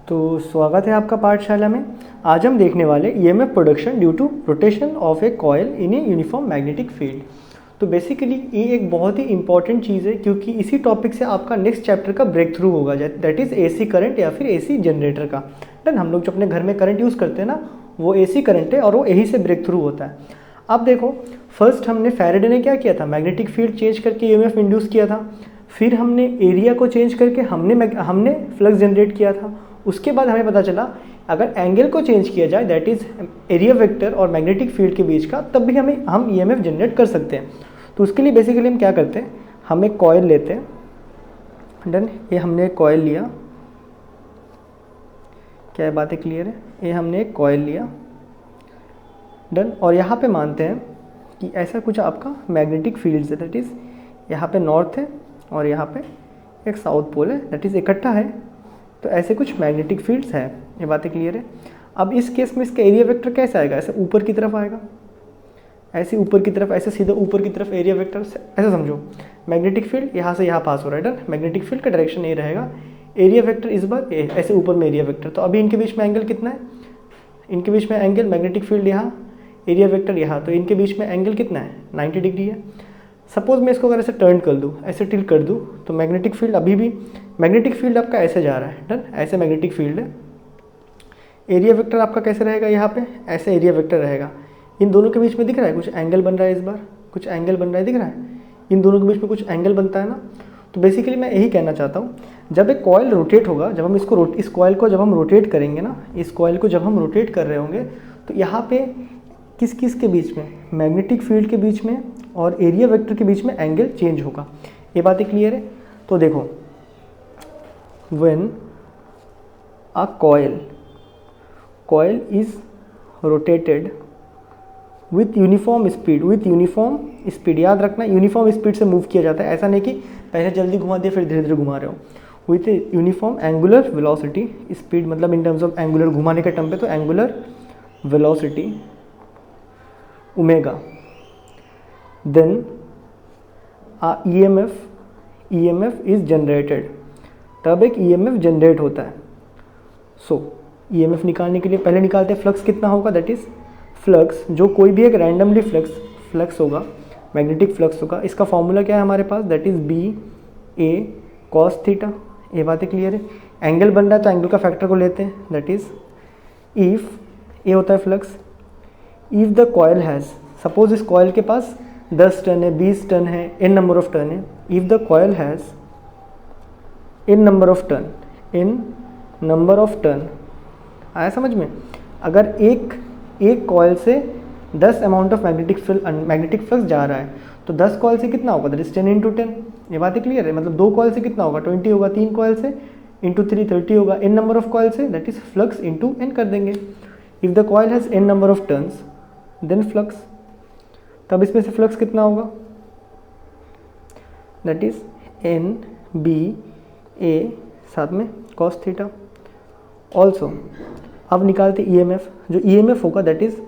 तो स्वागत है आपका पाठशाला में। आज हम देखने वाले EMF production due to rotation of a coil in a uniform magnetic field. तो बेसिकली ये एक बहुत ही इंपॉर्टेंट चीज़ है क्योंकि इसी टॉपिक से आपका नेक्स्ट चैप्टर का ब्रेक थ्रू होगा, दैट इज़ एसी करंट या फिर एसी जनरेटर का। डन। हम लोग जो अपने घर में करंट यूज़ करते हैं ना, वो एसी करंट है और वो यही से ब्रेक थ्रू होता है। अब देखो, फर्स्ट हमने फैराडे ने क्या किया था, मैग्नेटिक फील्ड चेंज करके ईएमएफ इंड्यूस किया था। फिर हमने एरिया को चेंज करके हमने फ्लक्स जनरेट किया था। उसके बाद हमें पता चला अगर एंगल को चेंज किया जाए, दैट इज़ एरिया वेक्टर और मैग्नेटिक फील्ड के बीच का, तब भी हम ईएमएफ जनरेट कर सकते हैं। तो उसके लिए बेसिकली हम क्या करते हैं, हम एक कॉइल लेते हैं। डन। ये हमने एक कॉइल लिया, क्या बातें क्लियर है? ये हमने एक कॉइल लिया। डन। और यहाँ पे मानते हैं कि ऐसा कुछ आपका मैग्नेटिक फील्ड है, दैट इज़ यहाँ पे नॉर्थ है और यहाँ पे एक साउथ पोल है, दैट इज़ इकट्ठा है। तो ऐसे कुछ मैग्नेटिक फील्ड्स हैं। ये बातें क्लियर है? अब इस केस में इसका एरिया वेक्टर कैसे आएगा? ऐसे ऊपर की तरफ आएगा, ऐसे ऊपर की तरफ, ऐसे सीधा ऊपर की तरफ एरिया वेक्टर। ऐसा समझो, मैग्नेटिक फील्ड यहाँ से यहाँ पास हो रहा है। डन। मैग्नेटिक फील्ड का डायरेक्शन ये रहेगा, एरिया वेक्टर इस बार ऐसे ऊपर में एरिया वेक्टर। तो अभी इनके बीच में एंगल कितना है? इनके बीच में एंगल, मैग्नेटिक फील्ड यहाँ, एरिया वेक्टर यहाँ, तो इनके बीच में एंगल कितना है? 90 डिग्री है। सपोज मैं इसको अगर ऐसे टर्न कर दूँ, ऐसे टिल्ट कर दूँ, तो मैग्नेटिक फील्ड अभी भी, मैग्नेटिक फील्ड आपका ऐसे जा रहा है। डन। ऐसे मैग्नेटिक फील्ड है। एरिया वेक्टर आपका कैसे रहेगा? यहाँ पे ऐसे एरिया वेक्टर रहेगा। इन दोनों के बीच में दिख रहा है कुछ एंगल बन रहा है, इस बार कुछ एंगल बन रहा है, दिख रहा है? इन दोनों के बीच में कुछ एंगल बनता है ना। तो बेसिकली मैं यही कहना चाहता हूँ, जब एक कॉइल रोटेट होगा, जब हम इस कॉइल को जब हम रोटेट करेंगे ना, इस कॉइल को जब हम रोटेट कर रहे होंगे, तो यहाँ पे किस किस के बीच में, मैग्नेटिक फील्ड के बीच में और एरिया वेक्टर के बीच में एंगल चेंज होगा। ये बातें क्लियर है? तो देखो, when a coil is rotated with uniform speed, याद रखना यूनिफॉर्म स्पीड से मूव किया जाता है। ऐसा नहीं कि पहले जल्दी घुमा दिया फिर धीरे धीरे घुमा रहे हो। With uniform angular velocity, speed मतलब इन टर्म्स ऑफ एंगुलर, घुमाने के टर्म पे तो angular velocity omega, then EMF is generated. तब एक ईएमएफ जनरेट होता है। सो ईएमएफ निकालने के लिए पहले निकालते हैं फ्लक्स कितना होगा, दैट इज फ्लक्स, जो कोई भी एक रैंडमली फ्लक्स होगा, मैग्नेटिक फ्लक्स होगा। इसका फॉर्मूला क्या है हमारे पास, that is B A cos theta. ये बातें क्लियर है? एंगल बन रहा है तो एंगल का फैक्टर को लेते हैं, दैट इज इफ ए होता है flux, if the coil has, suppose इस कॉइल के पास 10 टर्न है, 20 टर्न है, n नंबर ऑफ टर्न है। If the coil has n number of turn, आया समझ में? अगर एक कॉइल से 10 अमाउंट ऑफ मैग्नेटिक फ्लक्स जा रहा है, तो 10 कॉइल से कितना होगा, दैट इज 10 × 10। ये बातें क्लियर है? मतलब 2 कॉइल से कितना होगा, 20 होगा, 3 कॉइल से इंटू 3 30 होगा, n नंबर ऑफ कॉइल से, that is flux into n कर देंगे। If the coil has n number of turns then flux, तब इसमें से फ्लक्स कितना होगा, दैट इज NBA साथ में कॉस थीटा। ऑल्सो अब निकालते ईएमएफ, जो ईएमएफ होगा दैट इज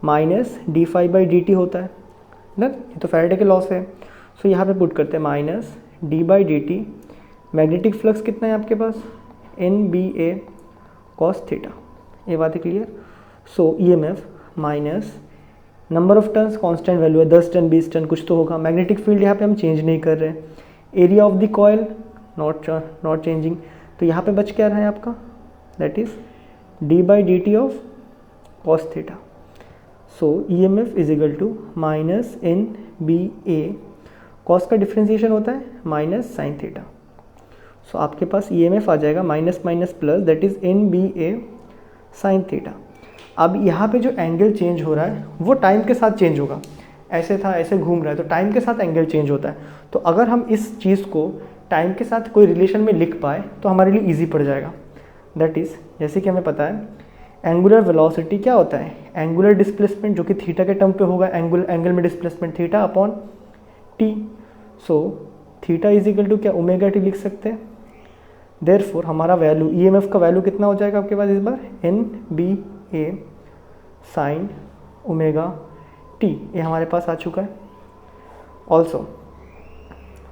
माइनस d∅dt होता है। डन। ये तो फैराडे के लॉ से है। सो यहाँ पे पुट करते हैं माइनस d/dt। मैग्नेटिक फ्लक्स कितना है आपके पास, NBA कॉस थीटा। ये बात है clear? So EMF minus number of turns, constant value है, 10 टर्न 20 टर्न कुछ तो होगा। मैग्नेटिक फील्ड यहाँ पे हम चेंज नहीं कर रहे। Area of the coil not changing, तो यहाँ पे बच क्या रहा है आपका, that is d/dt of cos theta. So EMF is equal to minus NBA, cos का डिफ्रेंसिएशन होता है माइनस साइन थीटा। सो आपके पास ईएमएफ आ जाएगा minus minus plus, that is NBA sine theta. अब यहाँ पे जो एंगल चेंज हो रहा है वो टाइम के साथ चेंज होगा। ऐसे था, ऐसे घूम रहा है, तो टाइम के साथ एंगल चेंज होता है। तो अगर हम इस चीज़ को टाइम के साथ कोई रिलेशन में लिख पाए तो हमारे लिए इजी पड़ जाएगा। दैट इज़, जैसे कि हमें पता है एंगुलर वेलोसिटी क्या होता है, एंगुलर डिस्प्लेसमेंट, जो कि थीटा के टर्म पे होगा, एंगल में displacement theta upon T. So theta is equal to क्या, ओमेगा टी लिख सकते हैं। देयरफॉर हमारा वैल्यू, ईएमएफ का वैल्यू कितना हो जाएगा आपके पास इस बार, NBA साइन ओमेगा टी। ये हमारे पास आ चुका है।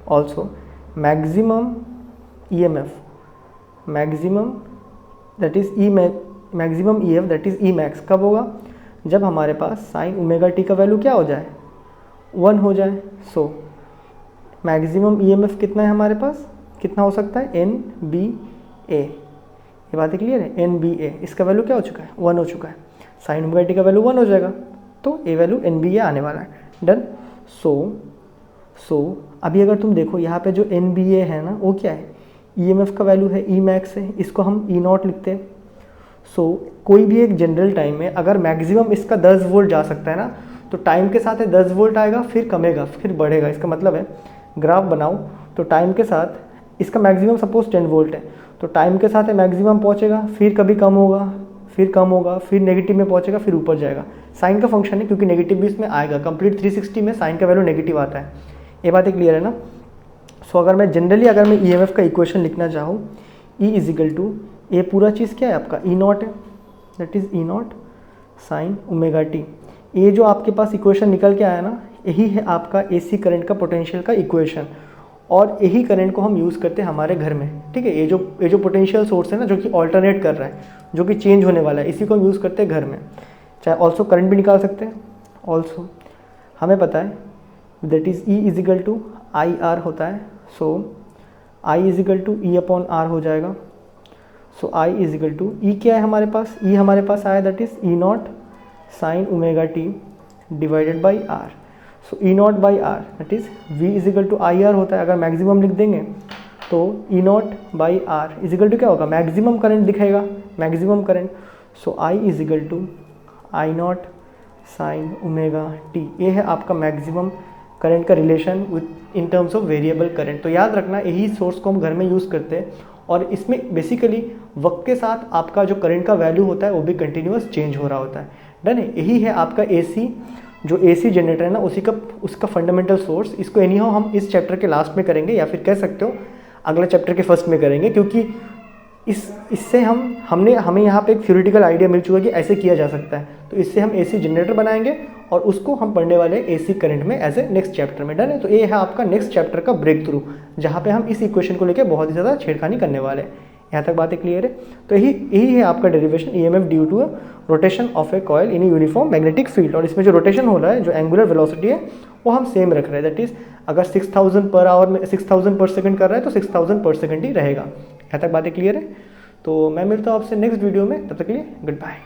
Also maximum EMF that is E maximum E F that is E max कब होगा, जब हमारे पास साइन ओमेगा टी का वैल्यू क्या हो जाए, 1 हो जाए। So maximum E M F कितना है हमारे पास, कितना हो सकता है, एन बी ए, ये बात क्लियर है, एन बी ए, इसका वैल्यू क्या हो चुका है, 1 हो चुका है, साइन ओमेगा टी का वैल्यू 1 हो जाएगा, तो ए वैल्यू एन बी ए आने वाला है। डन। सो अभी अगर तुम देखो यहाँ पे जो एन बी ए है ना, वो क्या है, ई एम एफ का वैल्यू है, ई मैक्स है, इसको हम ई नॉट लिखते हैं। सो कोई भी एक जनरल टाइम में अगर मैक्सिमम इसका 10 वोल्ट जा सकता है ना, तो टाइम के साथ 10 वोल्ट आएगा, फिर कमेगा, फिर बढ़ेगा। इसका मतलब है ग्राफ बनाओ तो टाइम के साथ इसका मैक्सिमम सपोज 10 वोल्ट है, तो टाइम के साथ मैक्सिमम पहुंचेगा, फिर कभी कम होगा, फिर कम होगा, फिर नेगेटिव में पहुंचेगा, फिर ऊपर जाएगा। साइन का फंक्शन है, क्योंकि नेगेटिव भी इसमें आएगा। कंप्लीट 360 में साइन का वैल्यू नेगेटिव आता है, ये बातें क्लियर है ना। सो अगर मैं जनरली अगर मैं ई एम एफ का इक्वेशन लिखना चाहूँ, ई इज इक्वल टू, ये पूरा चीज़ क्या है आपका, ई नॉट है, that is E naught sine omega T. ये जो आपके पास इक्वेशन निकल के आया ना, यही है आपका एसी करंट का पोटेंशियल का इक्वेशन, और यही करंट को हम यूज़ करते हैं हमारे घर में। ठीक है, ये जो पोटेंशियल सोर्स है ना, जो कि ऑल्टरनेट कर रहा है, जो कि चेंज होने वाला है, इसी को हम यूज़ करते हैं घर में। चाहे ऑल्सो करंट भी निकाल सकते हैं। ऑल्सो हमें पता है that is E is equal to I R होता है। So I is equal to E upon R हो जाएगा। So I is equal to, E क्या है हमारे पास, ई हमारे पास आया that is E naught sine omega t divided by R. So E naught by R that is V is equal to I R होता है। अगर मैक्सिमम लिख देंगे तो E naught by R is equal to क्या होगा, maximum current दिखेगा, maximum current. So I is equal to I naught sine omega T, ये है आपका मैक्सिमम करंट का relation with in terms of variable current. तो याद रखना, यही सोर्स को हम घर में यूज़ करते हैं, और इसमें बेसिकली वक्त के साथ आपका जो करंट का वैल्यू होता है वो भी कंटिन्यूअस चेंज हो रहा होता है। डन है, यही है आपका एसी, जो एसी जनरेटर है ना, उसका फंडामेंटल सोर्स। इसको एनीहाउ हम इस चैप्टर के लास्ट में करेंगे, या फिर कह सकते हो अगला चैप्टर के फर्स्ट में करेंगे, क्योंकि इससे हमें यहाँ पे एक थ्योरेटिकल आइडिया मिल चुका है कि ऐसे किया जा सकता है। तो इससे हम एसी जनरेटर बनाएंगे और उसको हम पढ़ने वाले एसी करंट में एज ए नेक्स्ट चैप्टर में। डन है, तो ये है आपका नेक्स्ट चैप्टर का ब्रेक थ्रू, जहाँ पे हम इस इक्वेशन को लेकर बहुत ही ज़्यादा छेड़खानी करने वाले हैं। यहाँ तक बातें क्लियर है। तो यही है आपका derivation, EMF due to rotation of a coil in uniform magnetic field. और इसमें जो रोटेशन हो रहा है, जो एंगुलर वेलोसिटी है, वो हम सेम रख रहे हैं। दैट इज अगर 6000 पर आवर में 6000 पर सेकंड कर रहा है तो 6000 पर सेकंड ही रहेगा। यहाँ तक बातें क्लियर है। तो मैं मिलता हूँ आपसे नेक्स्ट वीडियो में, तब तक के लिए गुड बाय।